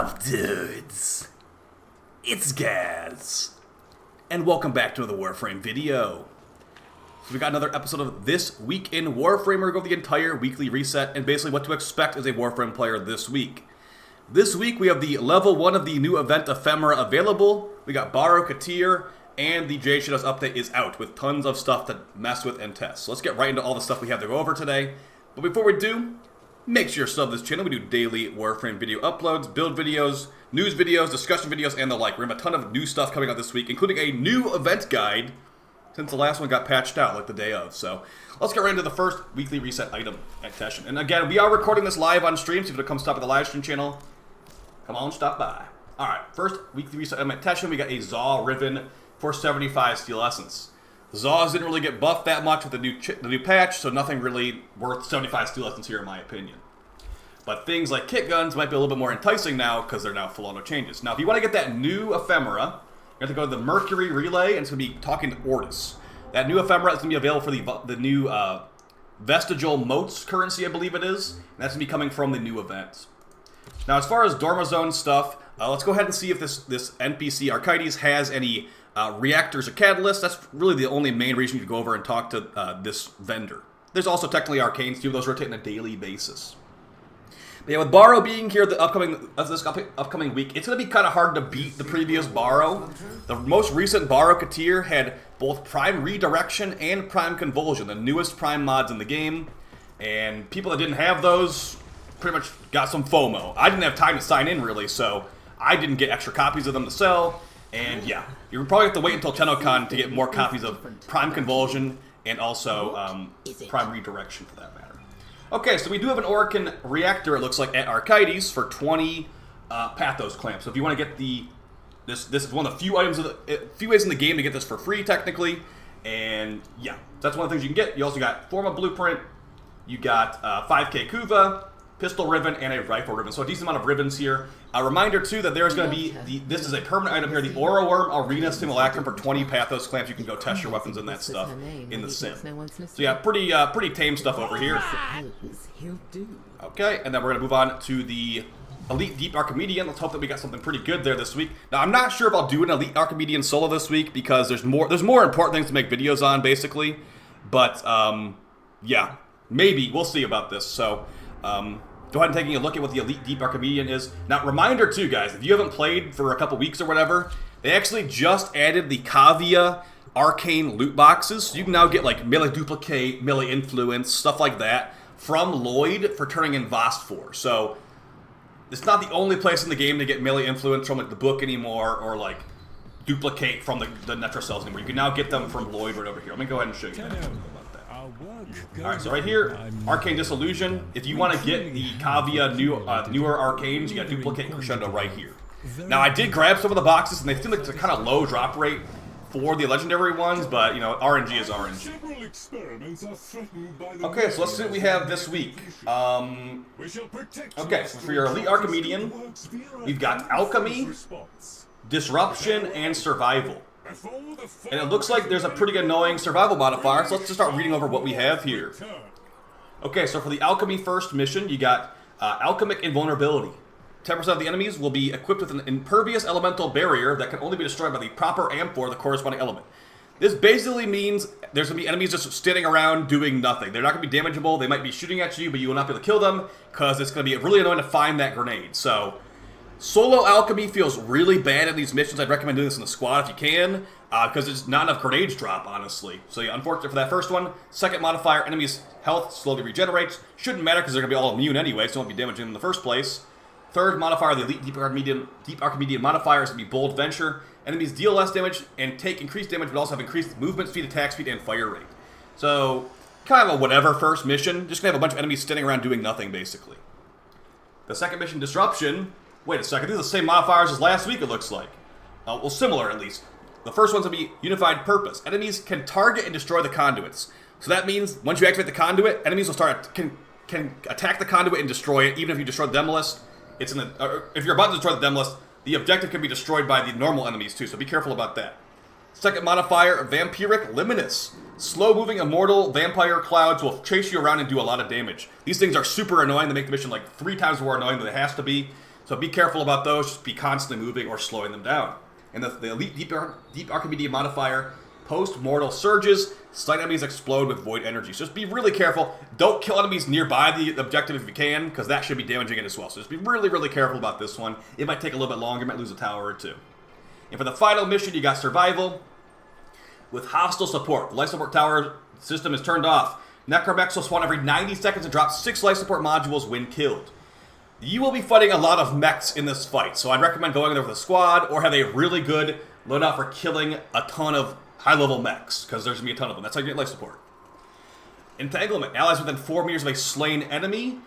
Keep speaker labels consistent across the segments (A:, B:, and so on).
A: up, dudes? It's Gaz, and welcome back to another Warframe video. So we got another episode of This Week in Warframe. We're going to go over the entire weekly reset and basically what to expect as a Warframe player this week. This week we have the level 1 of the new event Ephemera available. We got Baro Katir, and the Jade Shadows update is out with tons of stuff to mess with and test. So let's get right into all the stuff we have to go over today. But before we do, make sure you're subbed to this channel. We do daily Warframe video uploads, build videos, news videos, discussion videos, and the like. We have a ton of new stuff coming out this week, including a new event guide since the last one got patched out like the day of. So let's get right into the first weekly reset item at Teshin. And again, we are recording this live on stream, so if you want to come stop at the live stream channel, come on, stop by. Alright, first weekly reset item at Teshin, we got a Zaw Riven for 75 Steel Essence. Zaws didn't really get buffed that much with the new patch, so nothing really worth 75 Steel Essence here in my opinion. But things like kit guns might be a little bit more enticing now because they're now full auto changes. Now, if you want to get that new Ephemera, you have to go to the Mercury Relay, and it's going to be talking to Ortis. That new Ephemera is going to be available for the new Vestigial Motes currency, I believe it is, and that's going to be coming from the new event. Now, as far as Dormazone stuff, let's go ahead and see if this NPC Archides has any reactors or catalysts. That's really the only main reason you go over and talk to this vendor. There's also technically arcanes too. Those rotate on a daily basis. But yeah, with Baro being here this upcoming week, it's going to be kind of hard to beat the previous Baro. The most recent Baro Katir had both Prime Redirection and Prime Convulsion, the newest Prime mods in the game. And people that didn't have those pretty much got some FOMO. I didn't have time to sign in really, so I didn't get extra copies of them to sell. And yeah, you probably have to wait until TennoCon to get more copies of Prime Convulsion and also Prime Redirection for that matter. Okay, so we do have an Orokin reactor, it looks like, at Archides for 20 Pathos clamps. So if you want to get this is one of the few items few ways in the game to get this for free technically. And yeah, that's one of the things you can get. You also got Forma Blueprint, you got 5k Kuva, Pistol Ribbon, and a Rifle Ribbon. So a decent amount of ribbons here. A reminder, too, that there's going to be, this is a permanent item here, the Aura Worm Arena Simulacrum for 20 Pathos Clamps. You can go test your weapons and that stuff in the sim. So yeah, pretty tame stuff over here. Okay, and then we're going to move on to the Elite Deep Archimedean. Let's hope that we got something pretty good there this week. Now, I'm not sure if I'll do an Elite Archimedean solo this week because there's more important things to make videos on, basically. But, yeah, maybe. We'll see about this. So, go ahead and taking a look at what the Elite Deep Archimedean is. Now, reminder too, guys, if you haven't played for a couple weeks or whatever, they actually just added the Kavia Arcane loot boxes. So you can now get like melee duplicate, melee influence, stuff like that from Lloyd for turning in Vost for. So it's not the only place in the game to get melee influence from like the book anymore, or like duplicate from the Netro cells anymore. You can now get them from Lloyd right over here. Let me go ahead and show you that. Alright, so right here, Arcane Disillusion. If you want to get the Kavia newer Arcanes, you got Duplicate and Crescendo right here. Now, I did grab some of the boxes, and they seem like it's a kind of low drop rate for the legendary ones, but, you know, RNG is RNG. Okay, so let's see what we have this week. Okay, so for your Elite Archimedean, we've got Alchemy, Disruption, and Survival. And it looks like there's a pretty annoying survival modifier, so let's just start reading over what we have here. Okay, so for the Alchemy first mission, you got Alchemic Invulnerability. 10% of the enemies will be equipped with an impervious elemental barrier that can only be destroyed by the proper amphor, the corresponding element. This basically means there's going to be enemies just standing around doing nothing. They're not going to be damageable, they might be shooting at you, but you will not be able to kill them, because it's going to be really annoying to find that grenade. So solo Alchemy feels really bad in these missions. I'd recommend doing this in the squad if you can, because there's not enough grenades drop, honestly. So yeah, unfortunate for that first one. Second modifier, enemies' health slowly regenerates. Shouldn't matter because they're going to be all immune anyway, so it won't be damaging them in the first place. Third modifier, the Elite Deep Archimedean modifier, is going to be Bold Venture. Enemies deal less damage and take increased damage, but also have increased movement speed, attack speed, and fire rate. So, kind of a whatever first mission. Just going to have a bunch of enemies standing around doing nothing, basically. The second mission, Disruption. Wait a second, these are the same modifiers as last week, it looks like. Well, similar, at least. The first one's going to be Unified Purpose. Enemies can target and destroy the conduits. So that means, once you activate the conduit, enemies will can attack the conduit and destroy it, even if you destroy the Demolist. If you're about to destroy the Demolist, the objective can be destroyed by the normal enemies, too, so be careful about that. Second modifier, Vampiric Liminus. Slow-moving immortal vampire clouds will chase you around and do a lot of damage. These things are super annoying. They make the mission like 3 times more annoying than it has to be. So be careful about those. Just be constantly moving or slowing them down. And the Elite Deep Archimedium modifier, post-mortal surges, slight enemies explode with void energy. So just be really careful. Don't kill enemies nearby the objective if you can, because that should be damaging it as well. So just be really, really careful about this one. It might take a little bit longer. You might lose a tower or two. And for the final mission, you got Survival with hostile support. The life support tower system is turned off. Necromechs will spawn every 90 seconds and drop 6 life support modules when killed. You will be fighting a lot of mechs in this fight, so I'd recommend going there with a squad or have a really good loadout for killing a ton of high-level mechs, because there's going to be a ton of them. That's how you get life support. Entanglement. Allies within 4 meters of a slain enemy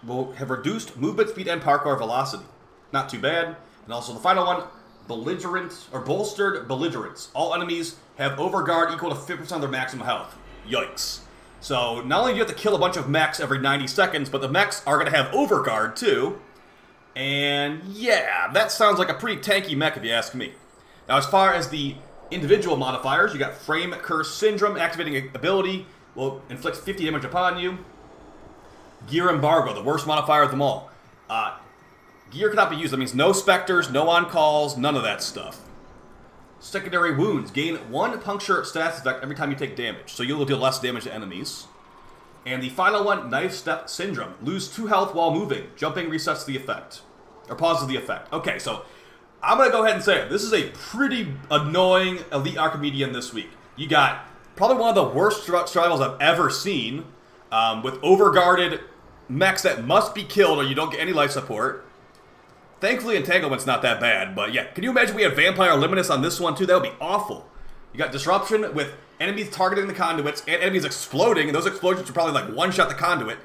A: will have reduced movement speed and parkour velocity. Not too bad. And also the final one, belligerent or bolstered belligerence. All enemies have overguard equal to 50% of their maximum health. Yikes. So not only do you have to kill a bunch of mechs every 90 seconds, but the mechs are going to have overguard too. And yeah, that sounds like a pretty tanky mech if you ask me. Now as far as the individual modifiers, you got Frame Curse Syndrome. Activating ability will inflict 50 damage upon you. Gear Embargo, the worst modifier of them all. Gear cannot be used. That means no specters, no on-calls, none of that stuff. Secondary wounds. Gain 1 puncture status effect every time you take damage, so you'll deal less damage to enemies. And the final one, Knife Step Syndrome. Lose 2 health while moving. Jumping resets the effect. Or pauses the effect. Okay, so I'm going to go ahead and say it. This is a pretty annoying Elite Archimedium this week. You got probably one of the worst survivals I've ever seen, with overguarded mechs that must be killed or you don't get any life support. Thankfully, Entanglement's not that bad, but yeah. Can you imagine we have Vampire Luminous on this one too? That would be awful. You got Disruption with enemies targeting the conduits and enemies exploding, and those explosions are probably like one-shot the conduit.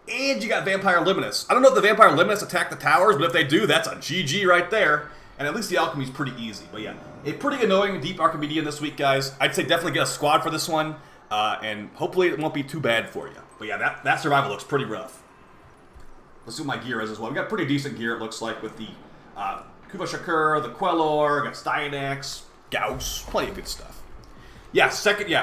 A: And you got Vampire Luminous. I don't know if the Vampire Luminous attack the towers, but if they do, that's a GG right there. And at least the Alchemy's pretty easy. But yeah, a pretty annoying Deep Archimedium this week, guys. I'd say definitely get a squad for this one, and hopefully it won't be too bad for you. But yeah, that survival looks pretty rough. Let's see what my gear is as well. We got pretty decent gear, it looks like, with the Kuva Shakur, the Quellor, got Styanax, Gauss, plenty of good stuff. Yeah,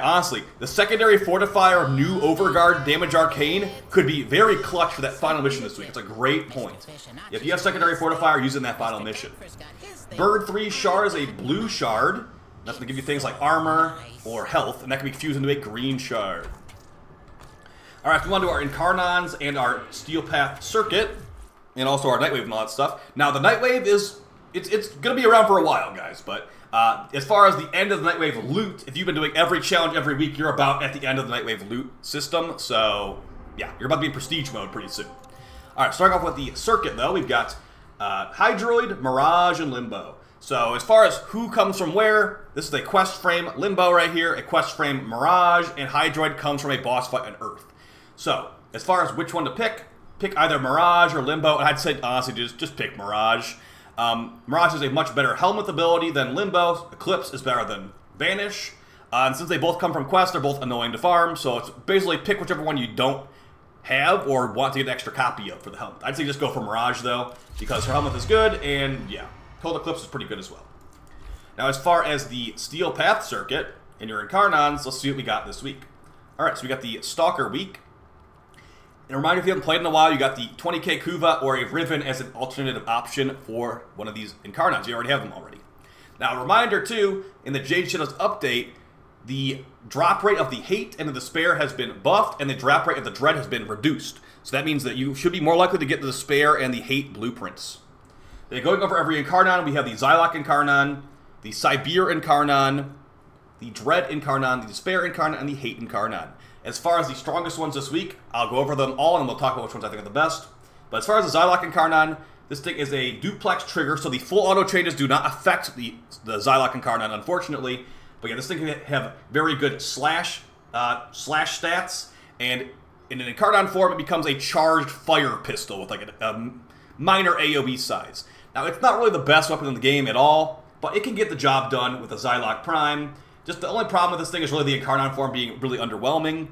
A: honestly, the secondary fortifier new Overguard Damage Arcane could be very clutch for that final mission this week. It's a great point. If you have secondary fortifier, use it in that final mission. Bird 3 Shard is a blue shard. That's going to give you things like armor or health, and that can be fused into a green shard. Alright, we want to do our Incarnons and our Steel Path Circuit, and also our Nightwave and all that stuff. Now, the Nightwave is, it's going to be around for a while, guys, but as far as the end of the Nightwave loot, if you've been doing every challenge every week, you're about at the end of the Nightwave loot system, so yeah, you're about to be in Prestige mode pretty soon. Alright, starting off with the Circuit, though, we've got Hydroid, Mirage, and Limbo. So, as far as who comes from where, this is a quest frame Limbo right here, a quest frame Mirage, and Hydroid comes from a boss fight on Earth. So, as far as which one to pick either Mirage or Limbo, and I'd say, honestly, just pick Mirage. Mirage has a much better helmet ability than Limbo. Eclipse is better than Vanish. And since they both come from quests, they're both annoying to farm, so it's basically pick whichever one you don't have or want to get an extra copy of for the helmet. I'd say just go for Mirage, though, because her helmet is good, and yeah, Cold Eclipse is pretty good as well. Now, as far as the Steel Path Circuit and your Incarnons, let's see what we got this week. Alright, so we got the Stalker week. And a reminder, if you haven't played in a while, you got the 20k Kuva or a Riven as an alternative option for one of these Incarnons. You already have them already. Now, a reminder, too, in the Jade Shadows update, the drop rate of the Hate and the Despair has been buffed, and the drop rate of the Dread has been reduced. So that means that you should be more likely to get the Despair and the Hate blueprints. Then going over every Incarnon, we have the Xylock Incarnon, the Sibir Incarnon, the Dread Incarnon, the Despair Incarnon, and the Hate Incarnon. As far as the strongest ones this week, I'll go over them all and we'll talk about which ones I think are the best. But as far as the Xylock Incarnon, this thing is a duplex trigger, so the full auto changes do not affect the Xylock Incarnon, unfortunately. But yeah, this thing can have very good slash stats, and in an Incarnon form, it becomes a charged fire pistol with like a minor AoE size. Now, it's not really the best weapon in the game at all, but it can get the job done with a Xylock Prime. Just the only problem with this thing is really the Incarnon form being really underwhelming.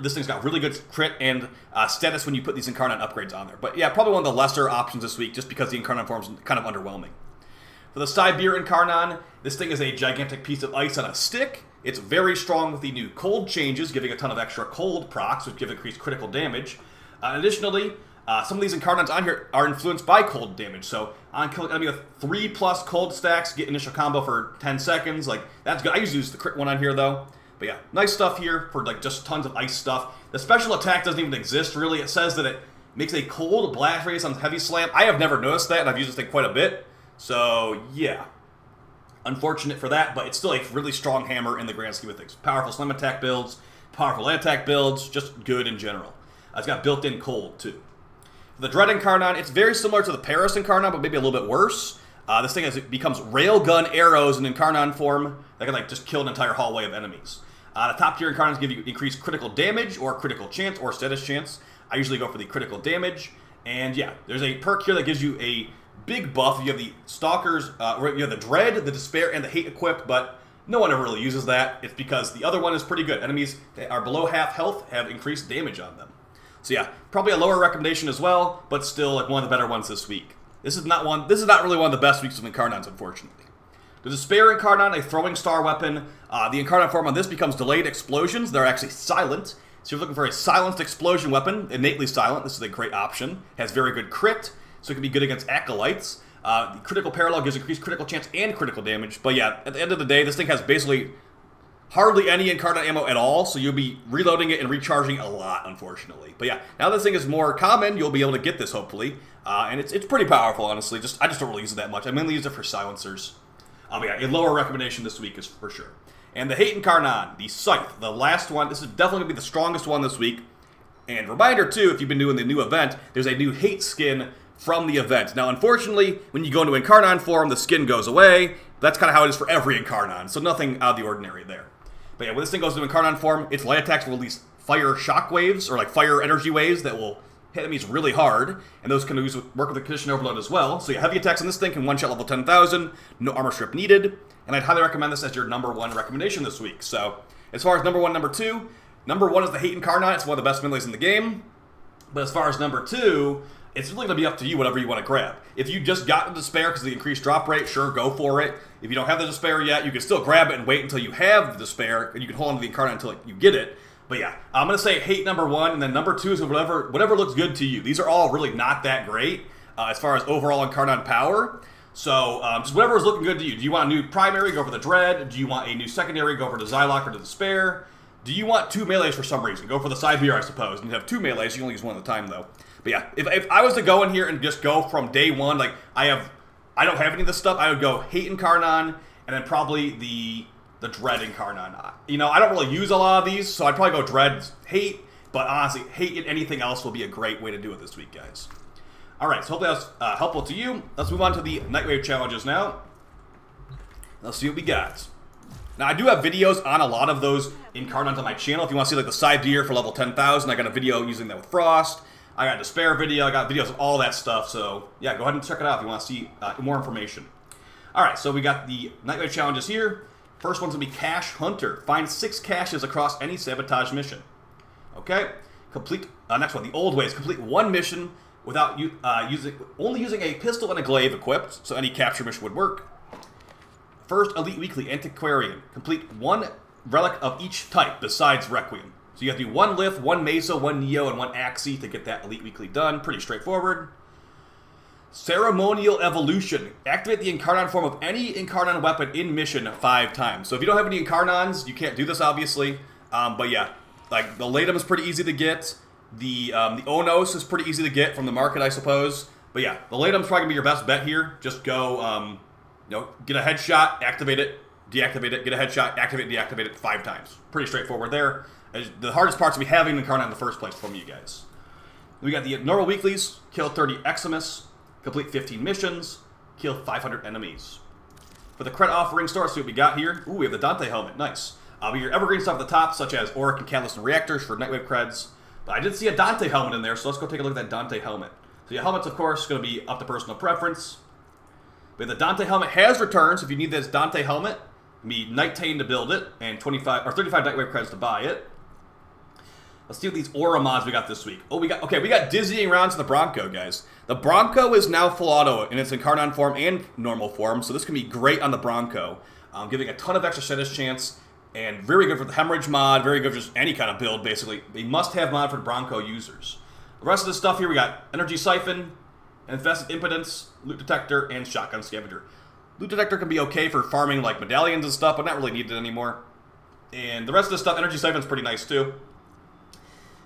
A: This thing's got really good crit and status when you put these Incarnon upgrades on there. But yeah, probably one of the lesser options this week just because the Incarnon form's kind of underwhelming. For the Sibir Incarnon, this thing is a gigantic piece of ice on a stick. It's very strong with the new cold changes, giving a ton of extra cold procs, which give increased critical damage. Additionally, Some of these Incarnons on here are influenced by cold damage, so on killing enemy with 3+ cold stacks, get initial combo for 10 seconds. Like, that's good. I usually use the crit one on here, though. But yeah, nice stuff here for like just tons of ice stuff. The special attack doesn't even exist, really. It says that it makes a cold blast radius on heavy slam. I have never noticed that, and I've used this thing quite a bit. So, yeah. Unfortunate for that, but it's still a really strong hammer in the grand scheme of things. Powerful slam attack builds, powerful land attack builds, just good in general. It's got built-in cold, too. For the Dread Incarnon, it's very similar to the Paris Incarnon, but maybe a little bit worse. This thing it becomes railgun arrows in Incarnon form that can like just kill an entire hallway of enemies. The top tier Incarnons give you increased critical damage or critical chance or status chance. I usually go for the critical damage. And yeah, there's a perk here that gives you a big buff. You have the Stalkers, you have the Dread, the Despair, and the Hate equipped, but no one ever really uses that. It's because the other one is pretty good. Enemies that are below half health have increased damage on them. So yeah, probably a lower recommendation as well, but still like one of the better ones this week. This is not really one of the best weeks of Incarnons, unfortunately. The Despair Incarnon, a throwing star weapon. The Incarnon form on this becomes delayed explosions. They're actually silent. So if you're looking for a silenced explosion weapon, innately silent, this is a great option. Has very good crit, so it can be good against acolytes. The critical parallel gives increased critical chance and critical damage. But yeah, at the end of the day, this thing has basically hardly any Incarnon ammo at all, so you'll be reloading it and recharging a lot, unfortunately. But yeah, now this thing is more common, you'll be able to get this, hopefully. And it's pretty powerful, honestly. I just don't really use it that much. I mainly use it for silencers. Yeah, a lower recommendation this week is for sure. And the Hate Incarnon, the Scythe, the last one. This is definitely going to be the strongest one this week. And reminder, too, if you've been doing the new event, there's a new Hate skin from the event. Now, unfortunately, when you go into Incarnon form, the skin goes away. That's kind of how it is for every Incarnon, so nothing out of the ordinary there. But yeah, when this thing goes into Incarnon form, its light attacks will release fire shock waves, or like fire energy waves that will hit enemies really hard, and those can work with the Condition Overload as well. So yeah, heavy attacks on this thing can one-shot level 10,000, no armor strip needed, and I'd highly recommend this as your #1 recommendation this week. So, as far as #1, #2, #1 is the Hate Incarnon. It's one of the best melees in the game. But as far as #2, it's really going to be up to you, whatever you want to grab. If you just got the Despair because of the increased drop rate, sure, go for it. If you don't have the Despair yet, you can still grab it and wait until you have the Despair, and you can hold on to the Incarnon until you get it. But yeah, I'm going to say Hate #1, and then #2 is whatever looks good to you. These are all really not that great as far as overall Incarnon power. So just whatever is looking good to you. Do you want a new primary? Go for the Dread. Do you want a new secondary? Go for the Xylock or the Despair. Do you want 2 melees for some reason? Go for the Sibir, I suppose. And you have 2 melees. You can only use one at a time, though. But yeah, if I was to go in here and just go from day one, like I don't have any of this stuff, I would go Hate Incarnon, and then probably the Dread Incarnon. You know, I don't really use a lot of these, so I'd probably go Dread, Hate, but honestly, Hate and anything else will be a great way to do it this week, guys. Alright, so hopefully that was helpful to you. Let's move on to the NIGHTWAVE challenges now. Let's see what we got. Now, I do have videos on a lot of those Incarnons on my channel. If you want to see like the side deer for level 10,000, I got a video using that with Frost. I got a Despair video. I got videos of all that stuff. So, yeah, go ahead and check it out if you want to see more information. Alright, so we got the NIGHTWAVE challenges here. First one's going to be Cache Hunter. Find 6 caches across any sabotage mission. Okay. Complete, next one, the old ways. Complete 1 mission without only using a pistol and a glaive equipped, so any capture mission would work. First Elite Weekly, Antiquarian. Complete 1 relic of each type besides Requiem. So you have to do 1 Lith, 1 Mesa, 1 Neo, and 1 Axii to get that Elite Weekly done. Pretty straightforward. Ceremonial Evolution. Activate the Incarnon form of any Incarnon weapon in mission 5 times. So if you don't have any Incarnons, you can't do this, obviously. But yeah, like the Latum is pretty easy to get. The Onos is pretty easy to get from the market, I suppose. But yeah, the Latum's probably going to be your best bet here. Just go, get a headshot, activate it, deactivate it, get a headshot, activate, deactivate it 5 times. Pretty straightforward there. The hardest part's going to be having an Incarnon in the first place from you guys. We got the normal weeklies, kill 30 Eximus, complete 15 missions, kill 500 enemies. For the credit offering store, let's see what we got here. Ooh, we have the Dante helmet, nice. We have your evergreen stuff at the top, such as Auric and Catalyst and Reactors for NIGHTWAVE creds. But I did see a Dante helmet in there, so let's go take a look at that Dante helmet. So your helmet's, of course, going to be up to personal preference. But the Dante helmet has returns. If you need this Dante helmet, you need Nighttane to build it, and 35 NIGHTWAVE creds to buy it. Let's see what these aura mods we got this week. Oh, we got Dizzying Rounds in the Bronco, guys. The Bronco is now full auto in its Incarnon form and normal form, so this can be great on the Bronco. Giving a ton of extra status chance, and very good for the Hemorrhage mod, very good for just any kind of build, basically. A must-have mod for Bronco users. The rest of the stuff here, we got Energy Siphon, Infested Impotence, Loot Detector, and Shotgun Scavenger. Loot Detector can be okay for farming like medallions and stuff, but not really needed anymore. And the rest of the stuff, Energy Siphon's pretty nice too.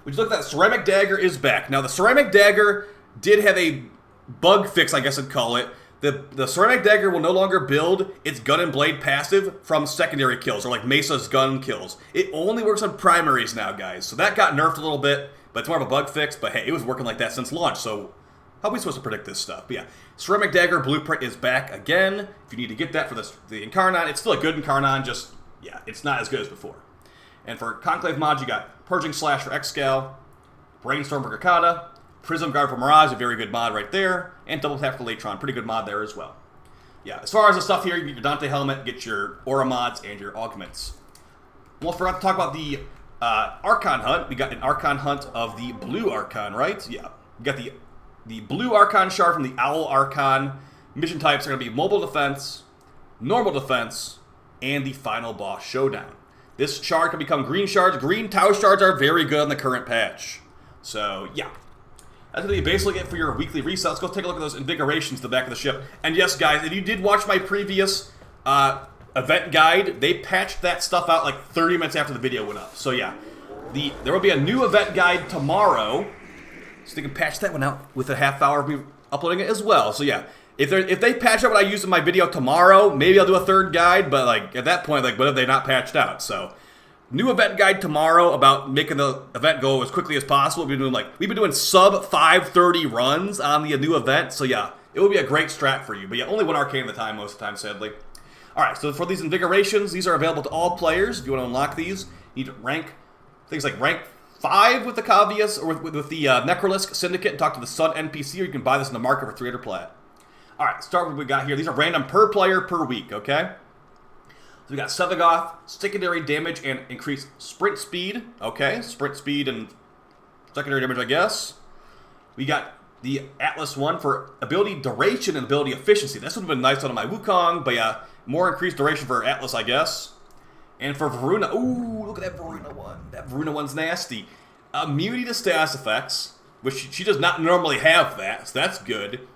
A: We just look at that, Ceramic Dagger is back. Now the Ceramic Dagger did have a bug fix, I guess I'd call it. The Ceramic Dagger will no longer build its gun and blade passive from secondary kills, or like Mesa's gun kills. It only works on primaries now, guys. So that got nerfed a little bit, but it's more of a bug fix. But hey, it was working like that since launch, so how are we supposed to predict this stuff? But yeah, Ceramic Dagger Blueprint is back again. If you need to get that for the Incarnon, it's still a good Incarnon, just, yeah, it's not as good as before. And for Conclave mods, you got Purging Slash for Excal, Brainstorm for Kakata, Prism Guard for Mirage, a very good mod right there, and Double Tap for Latron, pretty good mod there as well. Yeah, as far as the stuff here, you get your Dante Helmet, get your Aura mods, and your Augments. Almost forgot to talk about the Archon Hunt. We got an Archon Hunt of the Blue Archon, right? Yeah. We got the Blue Archon Shard from the Owl Archon. Mission types are going to be Mobile Defense, Normal Defense, and the Final Boss Showdown. This shard can become green shards. Green Tau shards are very good in the current patch. So, yeah. That's going to be basically it for your weekly reset. Let's go take a look at those invigorations to the back of the ship. And yes, guys, if you did watch my previous event guide, they patched that stuff out like 30 minutes after the video went up. So yeah, there will be a new event guide tomorrow. So they can patch that one out with a half hour of me uploading it as well. So yeah, if they patch out what I used in my video tomorrow, maybe I'll do a third guide. But like at that point, like what have they not patched out? So new event guide tomorrow about making the event go as quickly as possible. We've been doing sub 530 runs on the new event. So yeah, it will be a great strat for you. But yeah, only one arcane at a time most of the time, sadly. Alright, so for these invigorations, these are available to all players. If you want to unlock these, you need to rank things like rank 5 with the Cavias, or with the Necrolisk Syndicate, and talk to the Sun NPC, or you can buy this in the market for 300 plat. Alright, start with what we got here. These are random per player per week, okay? So we got Sevagoth, secondary damage and increased sprint speed. Okay, sprint speed and secondary damage, I guess. We got the Atlas one for ability duration and ability efficiency. This would have been nice on my Wukong, but yeah, more increased duration for Atlas, I guess. And for Varuna, ooh, look at that Varuna one. That Varuna one's nasty. Immunity to status effects, which she does not normally have that, so that's good.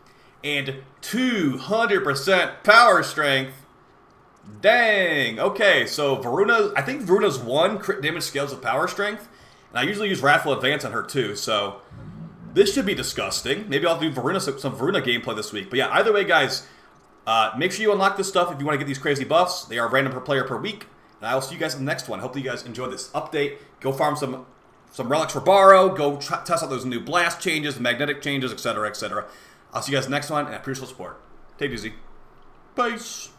A: And 200% power strength. Dang. Okay, so Varuna, I think Varuna's 1 crit damage scales of power strength. And I usually use Wrathful Advance on her too, so this should be disgusting. Maybe I'll do some Varuna gameplay this week. But yeah, either way, guys, make sure you unlock this stuff if you want to get these crazy buffs. They are random per player per week. And I will see you guys in the next one. Hopefully you guys enjoyed this update. Go farm some relics for Borrow. Go test out those new blast changes, magnetic changes, etc., etc. I'll see you guys next one, and I appreciate the support. Take it easy. Peace.